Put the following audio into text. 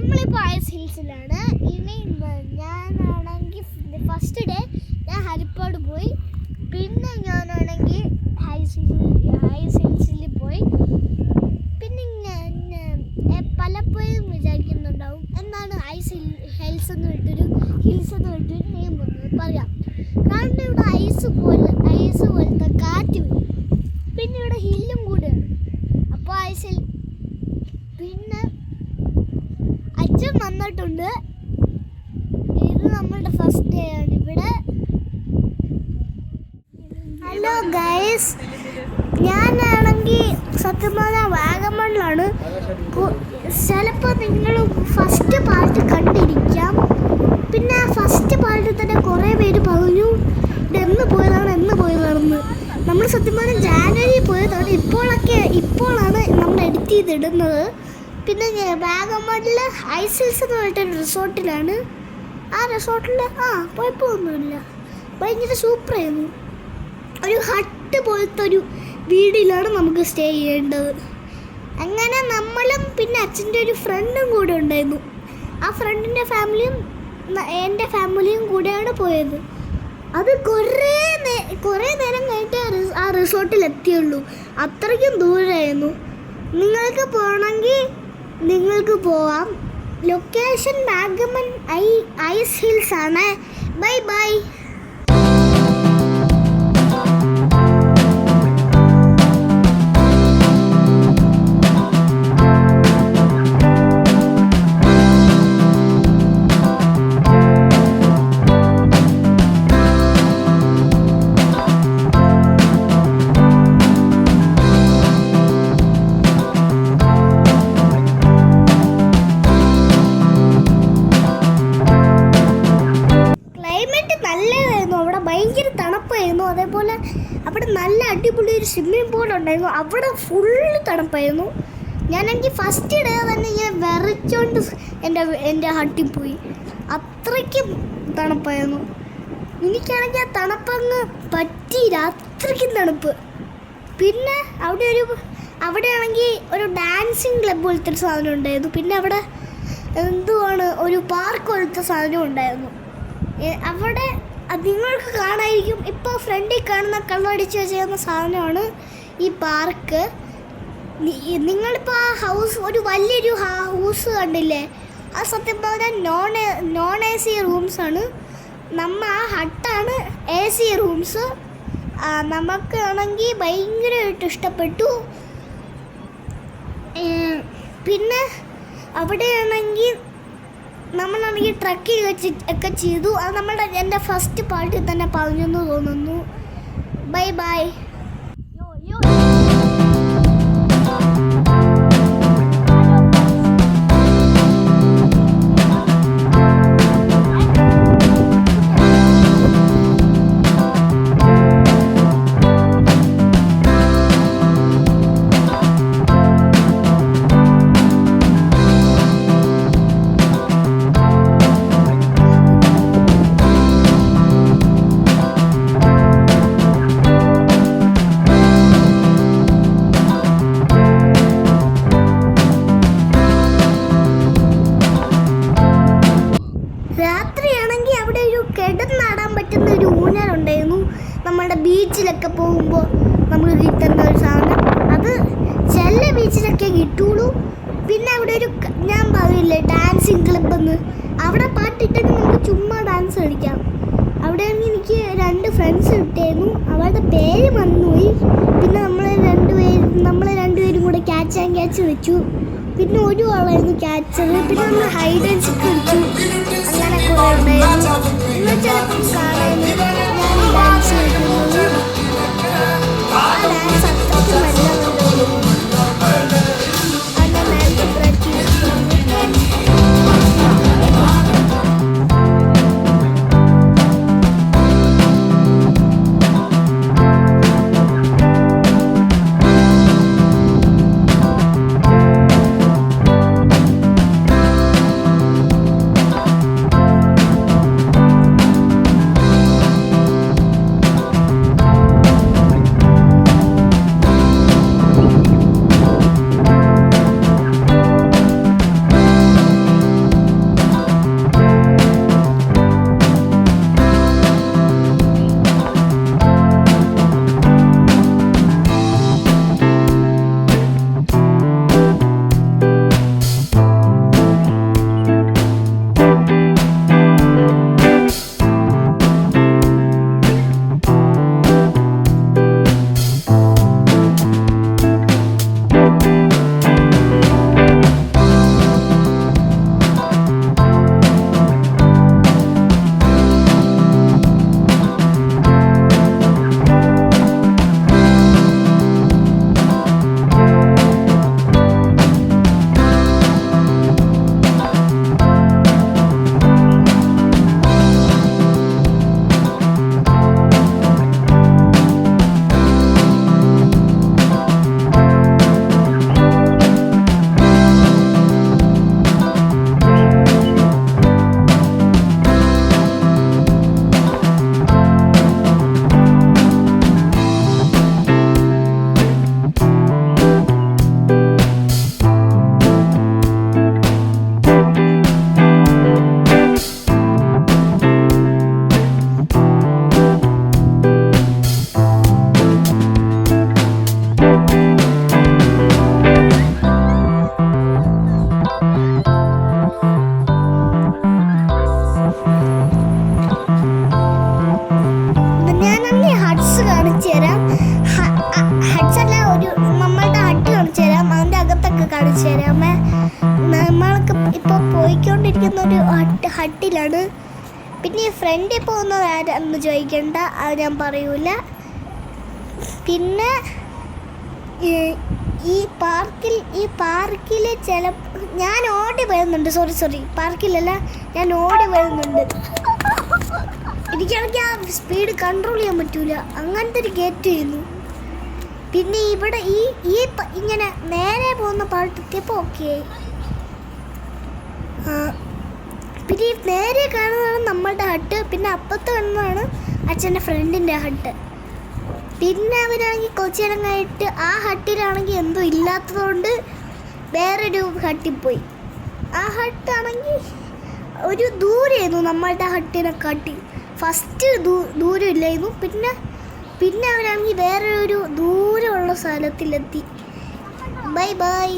നമ്മളിപ്പോൾ ഐസ് ഹിൽസിലാണ്. ഇനി ഞാനാണെങ്കിൽ ഫസ്റ്റ് ഡേ ഞാൻ ഹരിപ്പാട് പോയി. പിന്നെ ഞാനാണെങ്കിൽ ഐസ് ഹിൽസിൽ പോയി. പിന്നെ പലപ്പോഴും വിചാരിക്കുന്നുണ്ടാവും എന്താണ് ഐസ് ഹിൽസ് എന്ന് വിട്ടൊരു നെയിം വന്നത് പറയാം. കാരണം ഇവിടെ ഐസ് പോലത്തെ കാറ്റ് വരും. പിന്നെ ഇവിടെ ഹില്ലും കൂടെയാണ്. അപ്പോൾ ഐസിൽ പിന്നെ അച്ഛൻ വന്നിട്ടുണ്ട്. ഇത് നമ്മളുടെ ഫസ്റ്റ് ഡേ ആണ് ഇവിടെ. ഹലോ ഗൈസ്, ഞാനാണെങ്കിൽ സത്യം പറഞ്ഞാൽ വാഗമണിലാണ്. ചിലപ്പോൾ നിങ്ങൾ ഫസ്റ്റ് പാർട്ട് കണ്ടിരിക്കാം. പിന്നെ ആ ഫസ്റ്റ് പാർട്ടിൽ തന്നെ കുറേ പേര് പറഞ്ഞു എന്ന് പോയതാണെന്ന്. നമ്മൾ സത്യം പറഞ്ഞാൽ ജാനുവരി പോയതാണ്. ഇപ്പോഴാണ് നമ്മൾ എഡിറ്റ് ചെയ്തിടുന്നത്. പിന്നെ വാഗമണിൽ ഐസ് ഹിൽസ് എന്ന് പറഞ്ഞിട്ടൊരു റിസോർട്ടിലാണ്. ആ റിസോർട്ടിൽ കുഴപ്പമൊന്നുമില്ല, ഭയങ്കര സൂപ്പറായിരുന്നു. ഒരു ഹട്ട് പോലത്തെ ഒരു വീടിലാണ് നമുക്ക് സ്റ്റേ ചെയ്യേണ്ടത്. അങ്ങനെ നമ്മളും പിന്നെ അച്ഛൻ്റെ ഒരു ഫ്രണ്ടും കൂടെ ഉണ്ടായിരുന്നു. ആ ഫ്രണ്ടിൻ്റെ ഫാമിലിയും എൻ്റെ ഫാമിലിയും കൂടെയാണ് പോയത്. അത് കുറേ നേരം കഴിഞ്ഞിട്ട് ആ റിസോർട്ടിൽ എത്തിയുള്ളൂ. അത്രയ്ക്കും ദൂരമായിരുന്നു. നിങ്ങൾക്ക് പോകണമെങ്കിൽ നിങ്ങൾക്ക് പോവാം. ലൊക്കേഷൻ വാഗമൺ ഐസ് ഹിൽസ് ആണ്. Bye bye. ഭയങ്കര തണുപ്പായിരുന്നു. അതേപോലെ അവിടെ നല്ല അടിപൊളി ഒരു സ്വിമ്മിംഗ് പൂൾ ഉണ്ടായിരുന്നു. അവിടെ ഫുള്ള് തണുപ്പായിരുന്നു. ഞാനെനിക്ക് ഫസ്റ്റ് ഡേ തന്നെ ഇങ്ങനെ വിറച്ചോണ്ട് എൻ്റെ ഹട്ടിൽ പോയി. അത്രയ്ക്കും തണുപ്പായിരുന്നു. എനിക്കാണെങ്കിൽ ആ തണുപ്പങ്ങ് പറ്റിയില്ല, അത്രയ്ക്കും തണുപ്പ്. പിന്നെ അവിടെയാണെങ്കിൽ ഒരു ഡാൻസിങ് ക്ലബ് പോലത്തെ ഒരു സാധനം ഉണ്ടായിരുന്നു. പിന്നെ അവിടെ എന്തുവാണ് ഒരു പാർക്ക് പോലത്തെ സാധനം ഉണ്ടായിരുന്നു. അവിടെ നിങ്ങൾക്ക് കാണായിരിക്കും. ഇപ്പോൾ ഫ്രണ്ടിൽ കാണുന്ന കള്ളടിച്ച് വെച്ചിരുന്ന സാധനമാണ് ഈ പാർക്ക്. നിങ്ങളിപ്പോൾ ആ ഹൗസ്, ഒരു വലിയൊരു ഹൗസ് കണ്ടില്ലേ? അത് സത്യം പറഞ്ഞാൽ നോൺ എ സി റൂംസാണ്. ആ ഹട്ടാണ് എ സി റൂംസ്. നമുക്കാണെങ്കിൽ ഭയങ്കരമായിട്ട് ഇഷ്ടപ്പെട്ടു. പിന്നെ അവിടെയാണെങ്കിൽ നമ്മളാണെങ്കിൽ ട്രക്കിങ് ഒക്കെ ചെയ്തു. അത് എൻ്റെ ഫസ്റ്റ് പാർട്ടിൽ തന്നെ പറഞ്ഞെന്ന് തോന്നുന്നു. Bye bye. രാത്രിയാണെങ്കിൽ അവിടെ ഒരു കിടന്നാടാൻ പറ്റുന്ന ഒരു ഊഞ്ഞാലുണ്ടായിരുന്നു. നമ്മുടെ ബീച്ചിലൊക്കെ പോകുമ്പോൾ നമുക്ക് കിട്ടുന്ന ഒരു സാധനം. അത് ചില ബീച്ചിലൊക്കെ കിട്ടുള്ളൂ. പിന്നെ അവിടെ ഞാൻ പറയില്ലേ ഡാൻസിങ് ക്ലബ്ബെന്ന്, അവിടെ പാട്ടിട്ടൊക്കെ നമുക്ക് ചുമ്മാ ഡാൻസ് കളിക്കാം. അവിടെയാണെങ്കിൽ എനിക്ക് 2 ഫ്രണ്ട്സ് കിട്ടിയായിരുന്നു. അവരുടെ പേര് മറന്നുപോയി. പിന്നെ നമ്മൾ രണ്ടുപേരും കൂടെ ക്യാച്ച് വെച്ചു. പിന്നെ ഒരു ആളായിരുന്നു ക്യാച്ചർ. പിന്നെ നമ്മൾ ഹൈഡ് ആൻഡ് സീക്ക് കളിച്ചു. അങ്ങനെ കുറേ ഉണ്ടായിരുന്നു. നിങ്ങൾ ചിലപ്പം കാണാൻ ഞാൻ ഡാൻസ് കളിക്കുന്നത്. ആ ഡാൻസ് അത്രയ്ക്ക് നല്ലതുണ്ടായിരുന്നു. അങ്ങനെ നേരത്തെ പ്രാക്ടീസ് നമ്മൾക്ക് ഇപ്പോൾ പോയിക്കൊണ്ടിരിക്കുന്ന ഒരു ഹട്ടിലാണ്. പിന്നെ ഈ ഫ്രണ്ടിൽ പോകുന്നത് ആരാന്ന് ചോദിക്കണ്ട, അത് ഞാൻ പറയൂല. പിന്നെ ഈ പാർക്കിൽ ഞാൻ ഓടി വരുന്നുണ്ട്. സോറി പാർക്കിലല്ല, ഞാൻ ഓടി വരുന്നുണ്ട്. എനിക്കാണെങ്കിൽ ആ സ്പീഡ് കൺട്രോൾ ചെയ്യാൻ പറ്റൂല, അങ്ങനത്തെ ഒരു ഗേറ്റ് ചെയ്യുന്നു. പിന്നെ ഇവിടെ ഇങ്ങനെ നേരെ പോകുന്ന പാട്ടെത്തിയപ്പോൾ ഓക്കെ. പിന്നെ ഈ നേരെ കാണുന്നതാണ് നമ്മളുടെ ഹട്ട്. പിന്നെ അപ്പുറത്ത് കാണുന്നതാണ് അച്ഛൻ്റെ ഫ്രണ്ടിൻ്റെ ഹട്ട്. പിന്നെ അവരാണെങ്കിൽ കുറച്ച് നേരം കഴിഞ്ഞിട്ട് ആ ഹട്ടിലാണെങ്കിൽ എന്തോ ഇല്ലാത്തതുകൊണ്ട് വേറൊരു ഹട്ടിൽ പോയി. ആ ഹട്ടാണെങ്കിൽ ഒരു ദൂരെയായിരുന്നു നമ്മളുടെ ഹട്ടിനെ കാട്ടി. ഫസ്റ്റ് ദൂരം ഇല്ലായിരുന്നു. പിന്നെ അവരാണെങ്കിൽ വേറെ ഒരു ദൂരമുള്ള സ്ഥലത്തിലെത്തി. ബൈ.